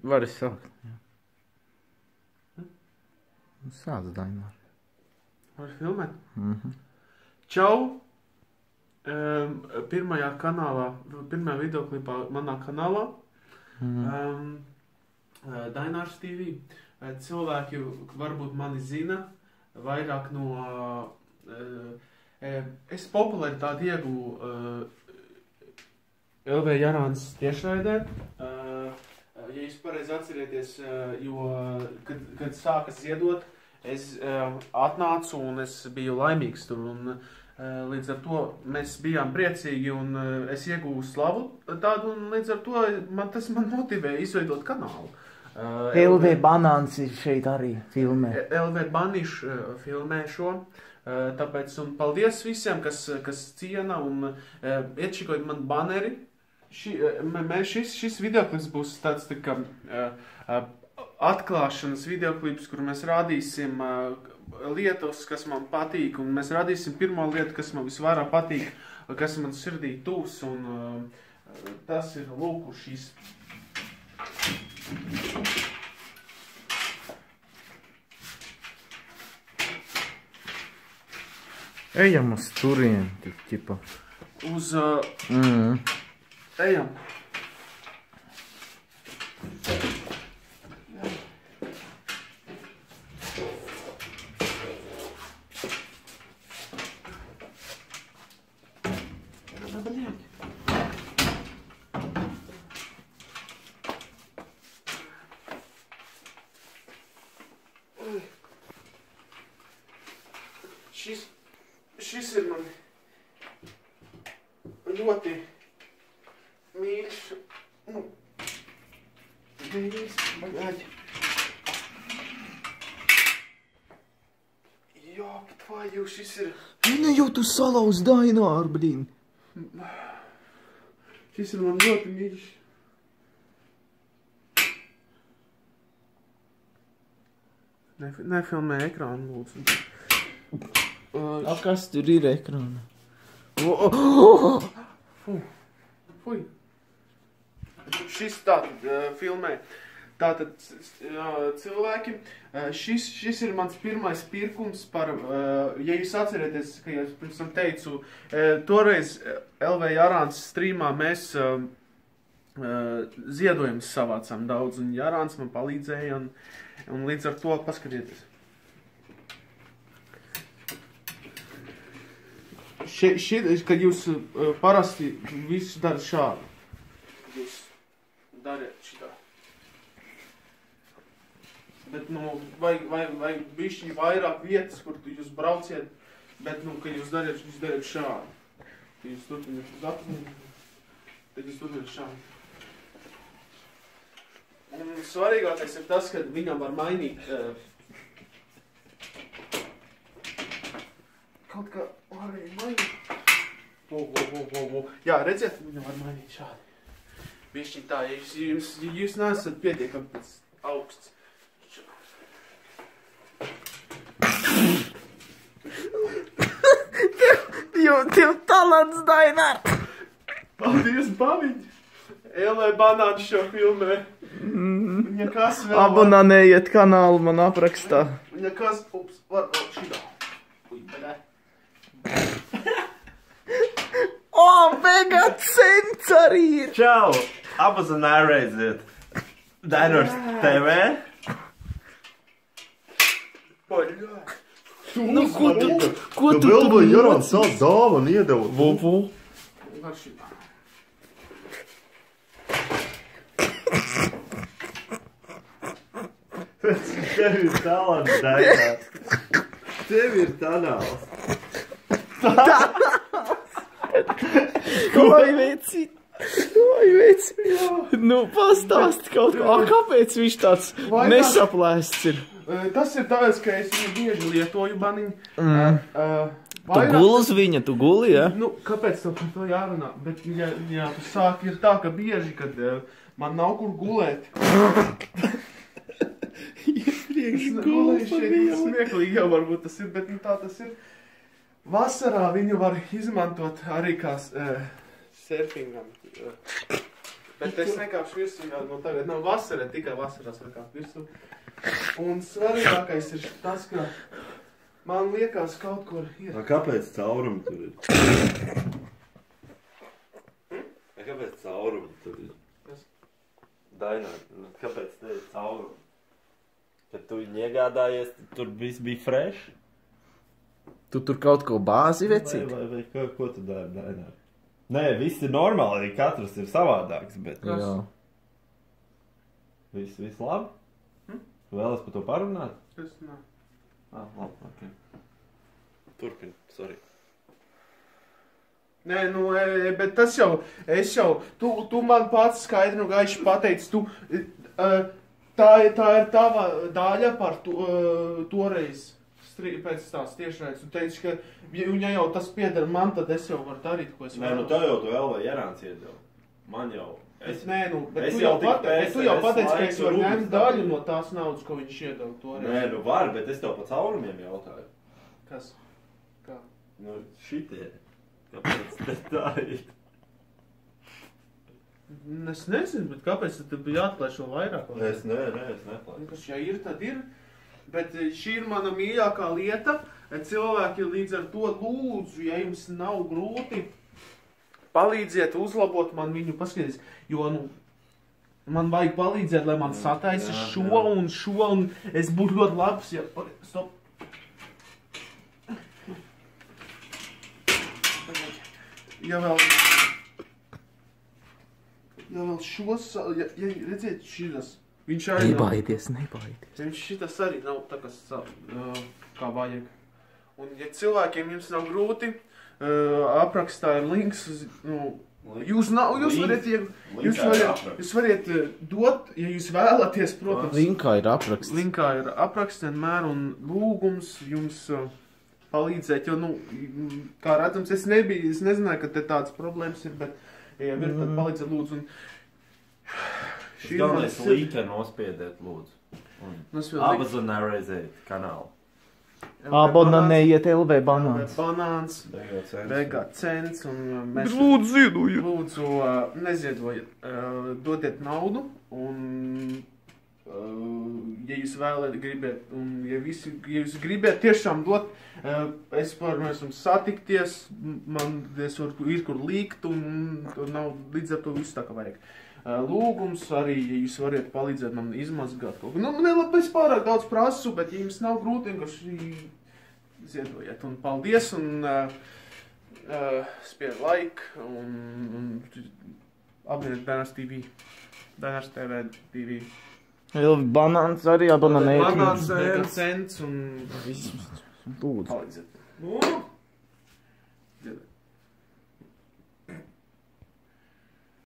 Vari sākt. Sāc, Dainār. Var filmēt? Čau! Pirmajā videoklipā manā kanālā. Dainārs TV. Cilvēki varbūt mani zina vairāk no... Es popularitāti ieguvu LV Jarāns tiešraidē. Ja jūs pareizi atcerieties, jo, kad sākas ziedot, es atnācu un es biju laimīgs tur. Un, līdz ar to mēs bijām priecīgi un es ieguvu slavu tādu, un līdz ar to tas man motivēja izveidot kanālu. LV Banāns ir šeit arī filmē. LV Baniš filmē šo, tāpēc un paldies visiem, kas ciena un iečikojot man baneri. Šis videoklips būs tāds tā kā atklāšanas videoklips, kur mēs rādīsim lietas, kas man patīk, un mēs rādīsim pirmo lietu, kas man visvairāk patīk, kas man sirdī tūs, un tas ir lūk šīs. Ejam uz turien, tipa. Uz... Ejam. Šis ir man ļoti mīļš, bagaļi. Jā, bet vai jau šis ir... Ne jau tu salauz Daināru, blīn. Šis ir man ļoti mīļš. Nefilmē ekrānu, lūdzu. Kas tur ir ekrāna? Fui. Šis tātad filmē. Tātad cilvēki, šis ir mans pirmais pirkums par, ja jūs atcerieties, ka es pirms tam teicu, toreiz LV Jarāns streamā mēs ziedojumus savācām daudz, un Jarāns man palīdzēja, un līdz ar to paskatieties. Kad jūs parasti visu darat šādu. Jūs dariet šitā. Bet, vajag bišķi vairāk vietas, kur jūs brauciet, bet, kad jūs dariet šādu. Kad jūs turpiniet uz atmiņu, tad jūs turpiniet šādu. Un svarīgākais ir tas, ka viņam var mainīt kaut kā arī mainīt. Jā, redziet, viņam var mainīt šādi. Bišķiņ tā, ja jūs neesat pietiekami pēc augsts. Tev talants, Dainār! Paldies, babiņi! LV Banāns šo filmē. Ja kas vēl... Abonējiet kanālu man aprakstā. Ja kas... Ups, var šitā. Uj, bedē. Mega cents arī ir! Čau! Apazinājiet Dainārs TV. Paļā. Nu, ko tu vēl vai Jarāns sāc dāvanu iedeva? Vuvu. Var šitā. Tev ir talants, Dainārs. Tev ir kanāls. Oi, veci! Nu, pastāsti kaut ko. Kāpēc viņš tāds nesaplēsts ir? Tas ir tāpēc, ka es viņu bieži lietoju, baniņ. Tu guli uz viņa, tu guli, ja? Nu, kāpēc tev par to jārunā? Bet, ja tu sāki ir tā, ka bieži, kad man nav kur gulēt. Iepriekš guli par vielu. Smieklīgi jau varbūt tas ir, bet nu tā tas ir. Vasarā viņu var izmantot arī kā surfingam. Bet es nekāpšu virsū, jo no tagad nav vasara, tikai vasarās var kāpt virsū. Un svarīgākais ir tas, ka man liekas kaut kur ir. Kāpēc caurumi tur ir? Kāpēc caurumi tur ir? Dainā, kāpēc te ir caurumi? Kad tu viņu iegādājies, tur viss bija fresh? Tu tur kaut ko bāzi vecīt? Vai ko tu dari, Dainā? Nē, viss ir normāli, katrs ir savādāks, bet... Jā. Viss labi? Tu vēlies par to parunāt? Es nē. Labi, ok. Turpin, sorry. Nē, nu, bet tas jau, tu man pats skaidri un gaiši pateici, tā ir tava daļa par toreiz. Pēc tās tiešreiz, tu teici, ka ja jau tas pieder man, tad es jau varu darīt, ko es varu. Nē, nu tev jau tu LV Jarāns iedeva. Man jau... Nē, nu, bet tu jau pateici, ka es varu ņemt daļu no tās naudas, ko viņš iedeva toreiz. Nē, nu var, bet es tev pa caurumiem jautāju. Kas? Kā? Nu, šitie. Kāpēc te tā ir? Es nezinu, bet kāpēc tad bija jāatklāj šo vairāk? Es neklāju. Kas ja ir, tad ir. Bet šī ir mana mīļākā lieta. Cilvēki līdz ar to lūdzu, ja jums nav grūti, palīdziet uzlabot man viņu, paskaties. Jo, nu, man vajag palīdzēt, lai man sataisa šo un es būtu ļoti labs, ja... Stop. Ja vēl šos... Ja redziet šitas... Viņš arī Nebaidies. Viņš šitas arī nav tā, kā vajag. Un, ja cilvēkiem jums nav grūti, aprakstā ir links uz, jūs variet dot, ja jūs vēlaties, protams. Linkā ir apraksts. Linkā ir apraksts vienmēr un lūgums jums palīdzēt, jo, kā redzams, es nezināju, ka te tādas problēmas ir, bet, ja ir, tad palīdzēt lūdzu. Un, galvenais līka nospiediet, lūdzu. Abonējiet kanālu. Abonējiet LV Banāns. Banāns, Vegacents un mēs... Lūdzu, ziedojiet. Lūdzu, neziedojiet. Dodiet naudu un, ja jūs gribat, un ja jūs gribat tiešām dot, mēs varam satikties, man ir kur līgt un nav līdz ar to visu tā kā vajag. Lūgums arī, ja jūs variet palīdzēt man izmazgāt kaut ko. Labi, es pārāk daudz prasu, bet ja jums nav grūti, vienkārši ziedojiet. Un paldies, un spied like, un abonēt Dainars TV. Dainars TV. Banāns arī abonēt. Banāns, Vegacents un Lūdzu. palīdzēt.